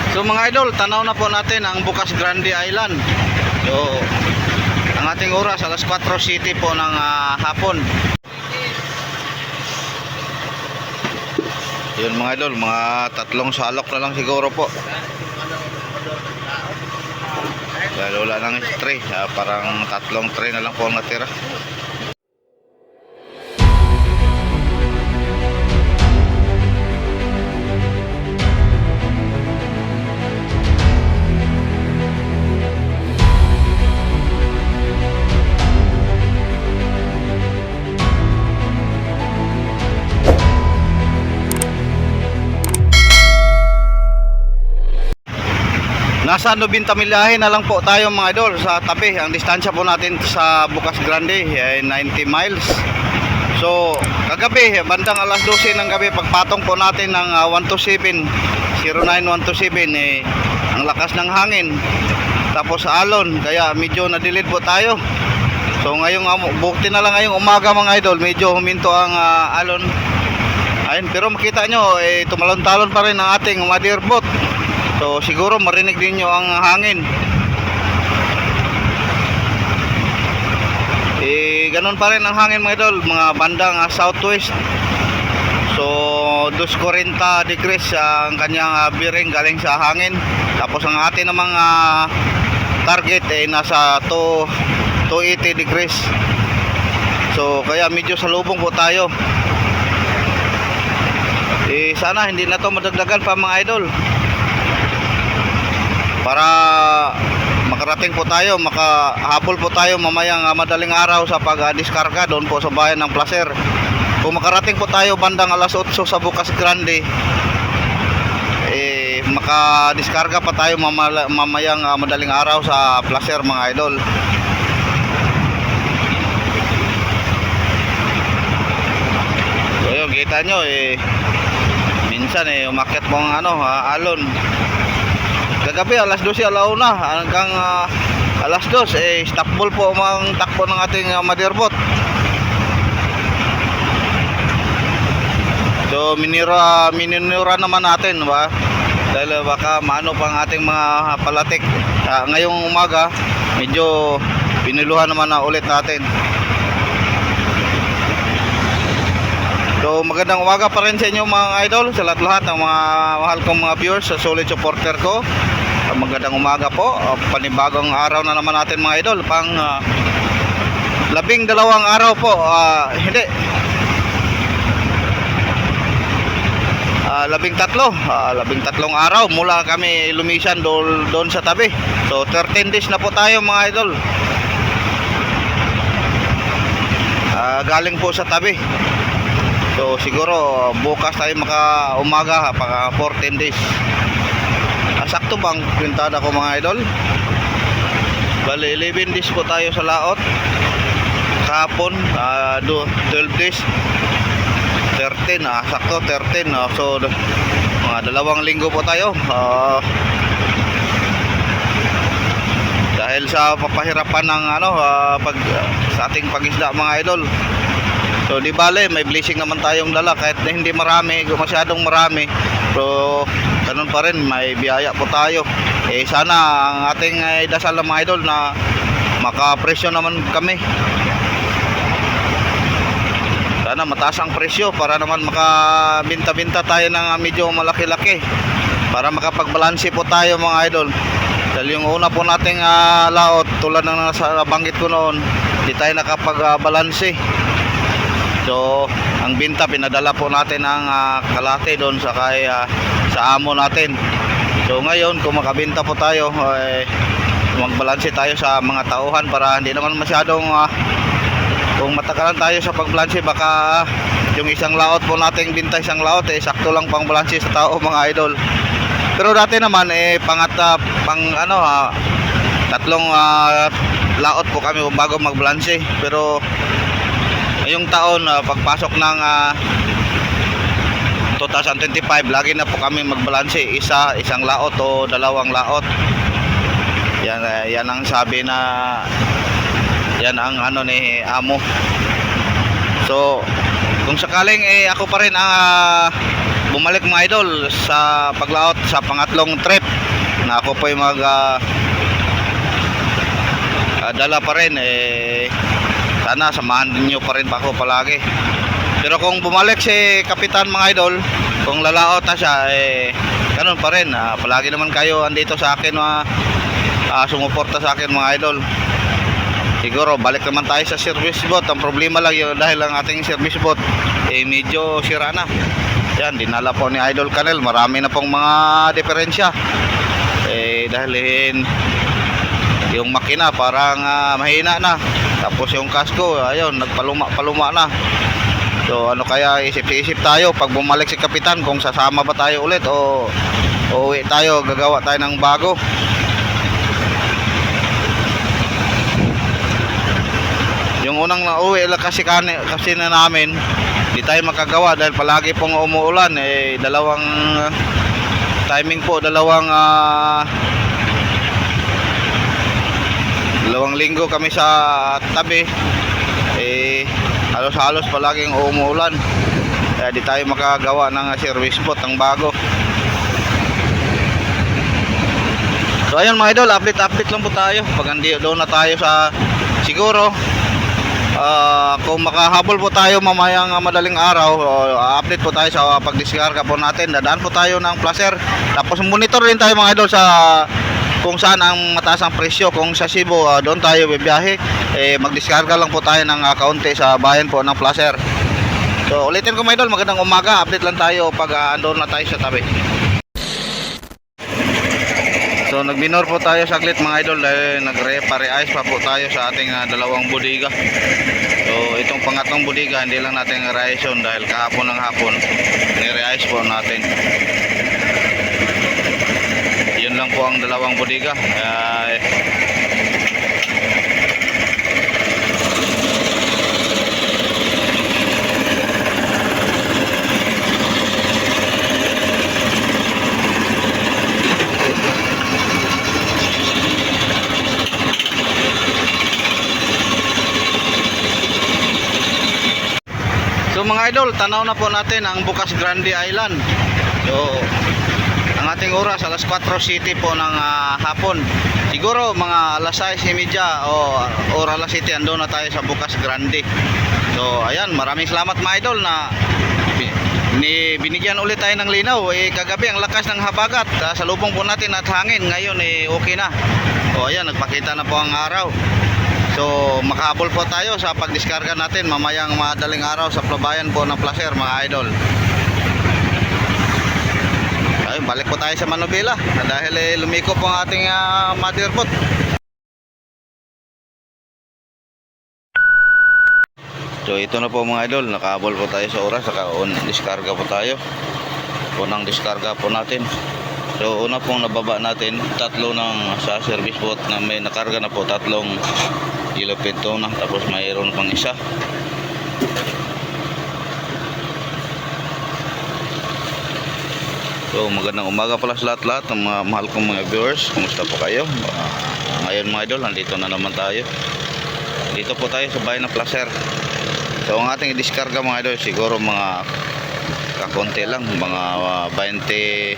So mga idol, tanaw na po natin ang Bukas Grande Island. So ang ating oras alas 4 city po ng hapon. Yun mga idol, mga tatlong salok na lang siguro po. Dahil wala nang tray, parang tatlong tray na lang po ang natira. Nasa 90 milyahe na lang po tayo mga idol sa tabi. Ang distansya po natin sa Bukas Grande ay 90 miles. So kagabi, bandang alas 12 ng gabi, pagpatong po natin ng 127 09127, ang lakas ng hangin tapos alon, kaya medyo na-delayed po tayo. So ngayong bukti na lang ngayong umaga mga idol, medyo huminto ang alon. Ayun, pero makita nyo, tumalon-talon pa rin ang ating motherboard. So siguro marinig din nyo ang hangin. Ganun pa rin ang hangin mga idol, mga bandang southwest. So 240 degrees ang kanyang bearing galing sa hangin. Tapos ang ating namang target ay nasa 280 degrees. So kaya medyo salubong po tayo. Sana hindi na to madagdagan pa mga idol, para makarating po tayo, makahabol po tayo mamayang madaling araw sa pag-diskarga doon po sa bayan ng Placer. Kung makarating po tayo bandang alas 8 sa Bukas Grande, makadiskarga pa tayo mamayang madaling araw sa Placer mga idol. So yun, kita nyo minsan umakyat po ang alon. Kagabi alas 12 alauna hanggang alas 2 stop ball po ang takbo ng ating motherboard. So minura naman natin ba, dahil baka maano pa ang ating mga palatik. Ngayong umaga medyo piniluhan naman na ulit natin. So magandang umaga pa rin sa inyo mga idol, sa lahat ng mga mahal kong mga viewers, sa solid supporter ko. Magandang umaga po, panibagong araw na naman natin mga idol, pang 12 araw po, hindi 13 araw mula kami lumisan doon sa tabi. So 13 days na po tayo mga idol, galing po sa tabi. So siguro bukas tayo makaumaga pang 14 days. Sakto bang pintada ko mga idol? Bali 11 days po tayo sa laot. Kahapon 12 days. 13, sakto 13. So mga 2 linggo po tayo. Dahil sa papahirapan ng sa ating pag-isda mga idol. So di bale, may blessing naman tayong dala kahit na hindi marami, masyadong marami. So ganun pa rin, may biyaya po tayo. Sana ang ating dasal ng mga idol na makapresyo naman kami. Sana mataas ang presyo para naman makabinta-binta tayo ng medyo malaki-laki, para makapagbalanse po tayo mga idol. Dahil yung una po nating laot, tulad ng nabanggit ko noon, hindi tayo nakapagbalanse. So ang binta pinadala po natin ang kalate doon sa sa amo natin. So ngayon kung makabenta po tayo, magbalanse tayo sa mga tauhan, para hindi naman masyadong kung matagalan tayo sa pagbalanse, baka yung isang laot po nating binta, isang laot sakto lang pang balanse sa tao mga idol. Pero dati naman tatlong laot po kami bago magbalanse. Pero ngayong taon, pagpasok ng 2025, lagi na po kami magbalanse, isang laot o 2 laot. Yan ang sabi na yan ang ni amo. So kung sakaling ako pa rin ang bumalik mga idol sa paglaot sa pangatlong trip na ako po ay dala pa rin. Sana samahan niyo pa rin ako palagi. Pero kung bumalik si Kapitan mga idol, kung lalaot na siya, ganun pa rin. Palagi naman kayo andito sa akin, sumuporta sa akin mga idol. Siguro balik naman tayo sa service boat. Ang problema lang yun, dahil ang ating service boat medyo sira na. Yan, dinala po ni Idol Canel. Marami na pong mga diferensya. Dahil yung makina parang mahina na. Tapos yung kasko, ayun, nagpaluma na. So ano kaya, isip-isip tayo pag bumalik si Kapitan kung sasama ba tayo ulit o uwi tayo, gagawa tayo ng bago. Yung unang nauwi kasi na namin, di tayo makagawa dahil palagi pong umuulan. Dalawang timing po, dalawang linggo kami sa tabi. Halos palaging umuulan, kaya di tayo makagawa ng service boat ang bago. So ayun mga idol, update lang po tayo pag doon na tayo sa siguro. Kung makahabol po tayo mamayang madaling araw, update po tayo sa pagdiskarga po natin. Dadaan po tayo ng placer. Tapos monitor rin tayo mga idol sa kung saan ang mataas ang presyo. Kung sa Cebu, doon tayo bibiyahe. Magdiskarga lang po tayo ng kaunti sa bayan po ng placer. So ulitin ko mga idol, magandang umaga. Update lang tayo pag doon na tayo sa tabi. So nagminor po tayo saglit mga idol dahil nagre-pare-ice pa po tayo sa ating dalawang bodega. So itong pangatlong bodega hindi lang natin i-re-ice yun dahil kahapon ng hapon ni-re-ice po natin. Yun lang po ang dalawang bodega. So mga idol, tanaw na po natin ang Bukas Grande Island. So ang ating oras alas 4 city po ng hapon. Siguro mga alas 6:30 o alas 7 ando na tayo sa Bukas Grande. So ayan, maraming salamat mga idol na binigyan ulit tayo ng linaw. Kagabi ang lakas ng habagat, sa lubong po natin at hangin. Ngayon okay na. O ayan, nagpakita na po ang araw. So makahabol po tayo sa pagdiskarga natin mamayang madaling araw sa plabayan po ng placer mga idol. Ayun, balik po tayo sa Manobela dahil lumiko po ang ating mother boat. So ito na po mga idol, nakahabol po tayo sa oras, diskarga po tayo. Unang diskarga po natin. So una pong nababa natin, tatlo sa service boat na may nakarga na po, tatlong yellow pinto na, tapos mayroon pang isa. So magandang umaga pala sa lahat ng mga mahal kong mga viewers. Kumusta po kayo? Ngayon mga idol, nandito na naman tayo. Dito po tayo sa bayan ng Placer. So ang ating i-diskarga mga idol, siguro mga kakonti lang, mga 20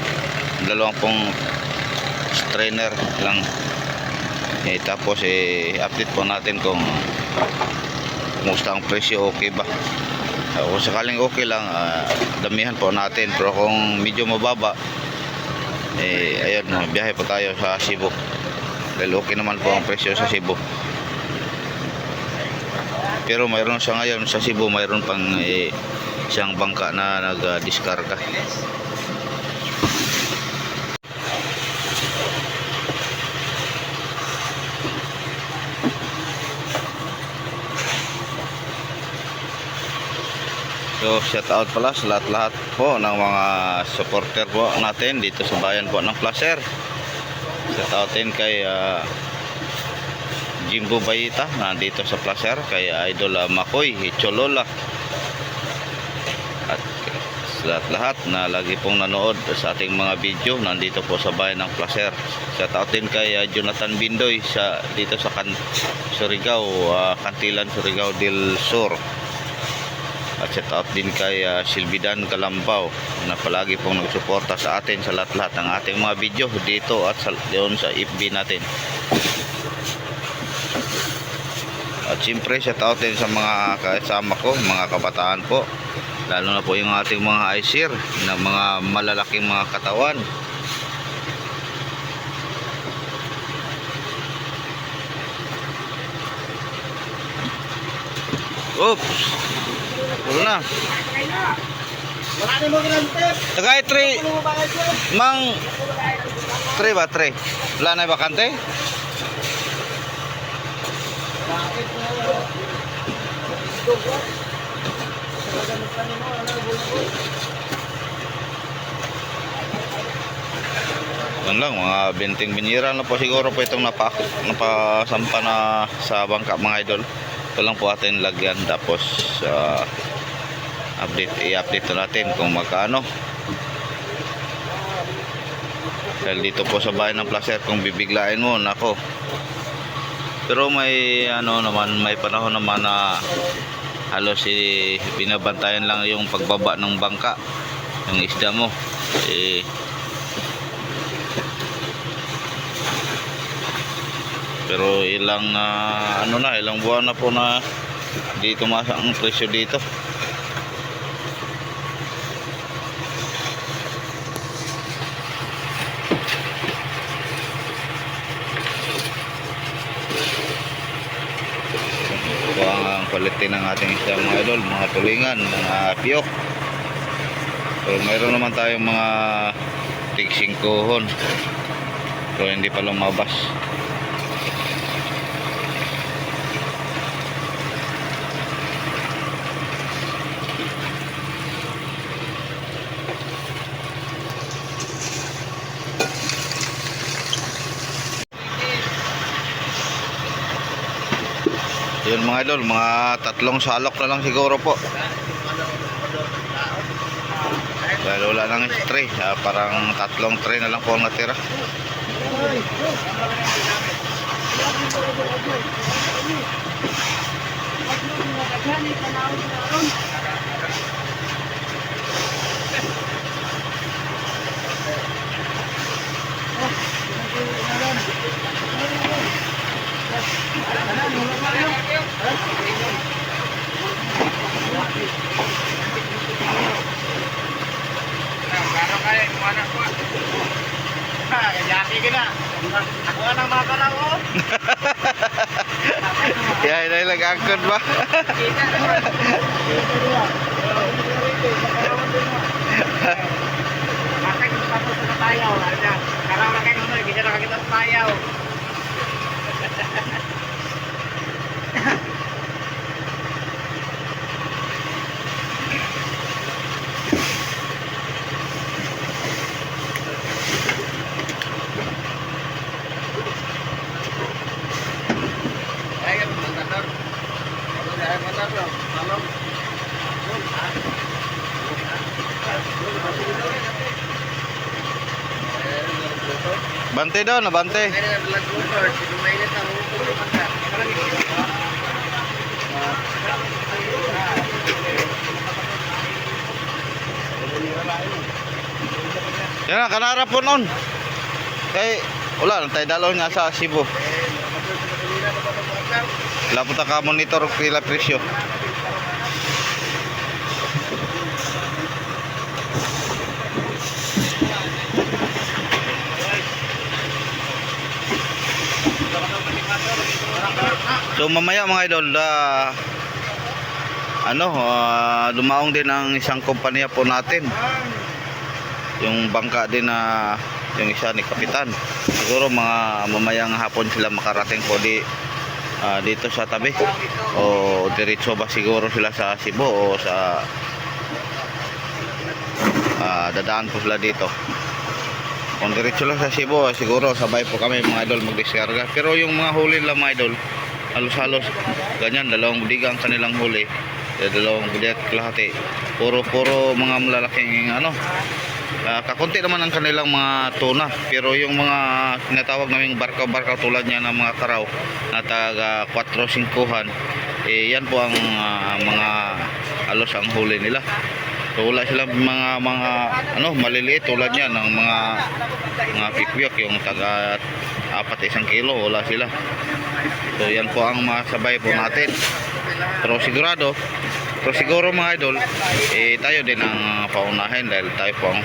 strainer lang. Tapos update po natin kung kumusta ang presyo, okay ba. Kung sakaling okay lang, damihan po natin. Pero kung medyo mababa, ayun, biyahe po tayo sa Cebu dahil okay naman po ang presyo sa Cebu. Pero mayroon sa ngayon sa Cebu, mayroon pang isang bangka na nag-diskarga. So shout out pala sa lahat-lahat po ng mga supporter po natin dito sa bayan po ng Placer. Shout out din kay Jimbo Bayita nandito sa Placer, kay Idol Makoy Cholola, at sa lahat-lahat na lagi pong nanood sa ating mga video nandito po sa bayan ng Placer. Shout out din kay Jonathan Bindoy dito sa Surigao, Cantilan, Surigao del Sur. At shout out din kay Silvidan Calambao na palagi pong nagsuporta sa atin sa lahat-lahat ng ating mga video dito at doon sa FB natin. At siyempre shout out din sa mga kasama ko, mga kabataan po, lalo na po yung ating mga iSear na mga malalaking mga katawan. Oops, wala na. Tagay 3 mang 3 ba 3? Wala na bakante? Yan lang, mga benting binira na po siguro po itong napasampa na sa bangka mga idol. Ito lang po atin lagyan, tapos i-update natin kung magkano. Dahil dito po sa bahay ng placer, kung bibiglain mo, nako. Pero may naman, may panahon naman na halos binabantayan lang yung pagbaba ng bangka, yung isda mo. Pero ilang ilang buwan na po na di tumaas ang presyo dito. Ito ang quality ng ating isda mga idol, mga tulingan, mga piyok. So mayroon naman tayong mga tigsingkuhon, so hindi pa lumabas. Yun mga idol, mga 3 salok na lang siguro po. Dahil wala nang tray, parang 3 tray na lang po ang natira. Ako nang makalaw ko. Ya, ini lagi angkut ba? Makan sepatu sa tayaw, ada. Karang na kayo no, bisa na kita sa tayaw. Bante daw, nabante. Yan, kanara po nun. Kay, wala, tayo dalawin nga sa Cebu. Wala po ka monitor pila presyo. So mamaya mga idol, dumaong din ang isang kumpanya po natin. Yung bangka din na yung isa ni Kapitan. Siguro mga mamayang hapon sila makarating po dito sa tabi. O diretso ba siguro sila sa Cebu o sa dadaan po sila dito. Kung diretso lang sa Cebu, siguro sabay po kami mga idol magdiskarga. Pero yung mga huli lang mga idol, halos-halos ganyan, 2 budiga ang kanilang huli. 2 budiga kalahati. Puro mga malalaking kakunti naman ang kanilang mga tuna. Pero yung mga tinatawag naming barkaw-barkaw tulad niya ng mga karaw na taga 4-5-an, yan po ang mga alos ang huli nila. So wala silang mga ano maliliit tulad niyan ng mga pikwyak yung taga 4-1 kilo, wala sila. So yan po ang masabay po natin. Pero siguro mga idol, tayo din ang paunahin dahil tayo po ang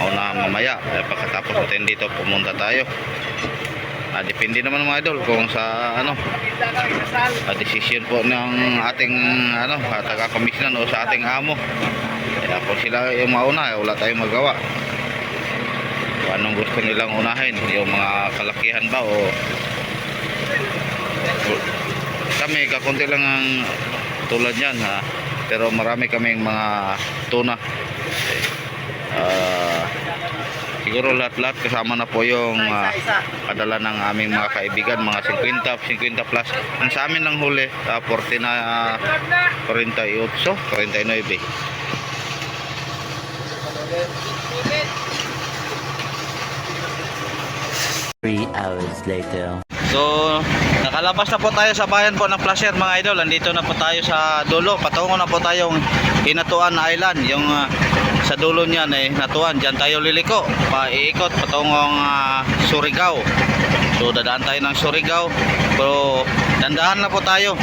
mauna mamaya. Pagkatapos natin dito pumunta tayo. Depende naman mga idol kung sa ano decision po ng ating taga-komisyonan o sa ating amo. Kaya kung sila yung mauna, wala tayong magawa. Kung anong gusto nilang unahin, yung mga kalakihan ba o kami kakunti lang ang tulad yan ha. Pero marami kaming mga tuna. Siguro lahat-lahat kasama na po yung padala ng aming mga kaibigan, mga 50 plus. Ang sa amin ng huli, 48, 49. 3 hours later. So, nakalabas na po tayo sa bayan po ng Placer mga idol. Andito na po tayo sa dulo. Patungo na po tayong Hinatuan Island. Yung sa dulo niyan Hinatuan. Diyan tayo liliko. Iikot patungong Surigao. So, dadaan tayo ng Surigao. Pero, dandahan na po tayo.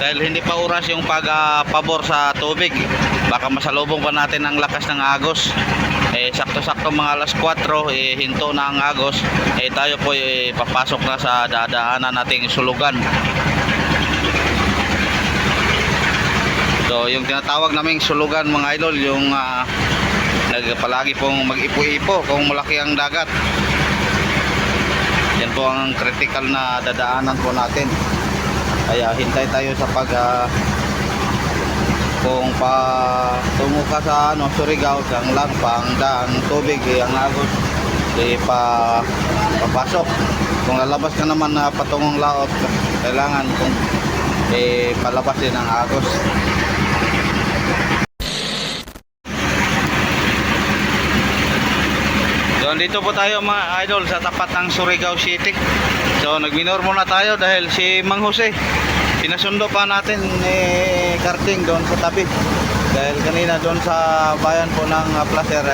Dahil hindi pa oras yung pagpabor sa tubig. Baka masalubong pa natin ang lakas ng agos. Sakto-sakto mga alas 4 hinto na ang agos, tayo po papasok na sa dadaanan nating sulugan. So yung tinatawag naming sulugan mga idol, yung nagpalagi pong mag-ipo-ipo kung malaki ang dagat. Yan po ang critical na dadaanan po natin. Kaya hintay tayo sa kung tungo ka sa Surigao, ang lang pang daan tubig ang agos papasok. Kung lalabas ka naman na patungong laot, kailangan kung palabas din ang agos. So dito po tayo mga idol sa tapat ng Surigao City. So nagminor muna tayo dahil si Mang Jose pinasundo pa natin karting doon sa tabi. Dahil kanina doon sa bayan po ng Placer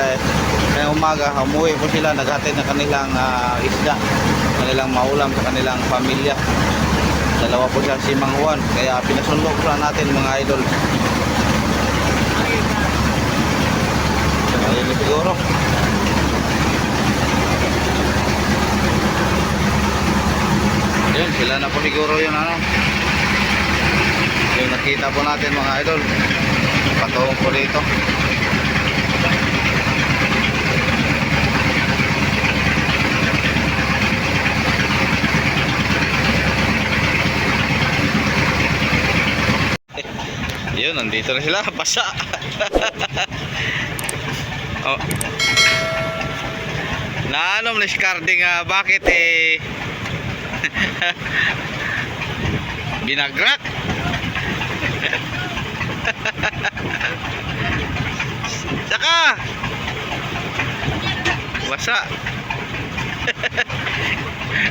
ngayong umaga, umuwi po sila, naghatid na kanilang isda, kanilang maulam sa kanilang pamilya. Dalawa po siya si Mang Juan, kaya pinasundo po natin mga idol. Ayun siguro. Yun, sila na po siguro yun yung nakita po natin mga idol. Patungong po dito. Yun, nandito na sila. Basa. Oh. Naanom na si Carding bakit binagrak. Saka basa.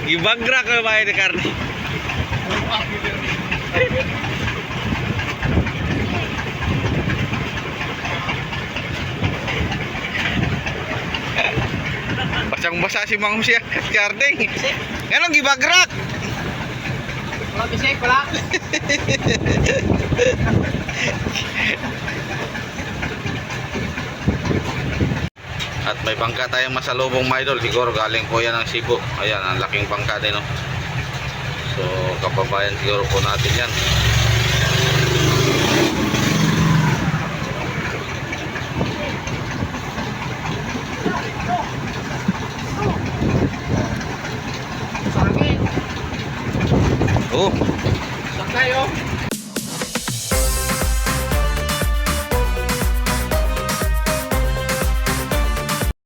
Gibagrak na ba ni Carding? Basang basa si Mang Jose Carding. Ganong gibagrak? Wala bisik, wala. At may bangka tayong masalubong mga idol. Siguro galing po yan ng Cebu. Ayan, ang laking bangka din So kababayan siguro po natin yan. Oh,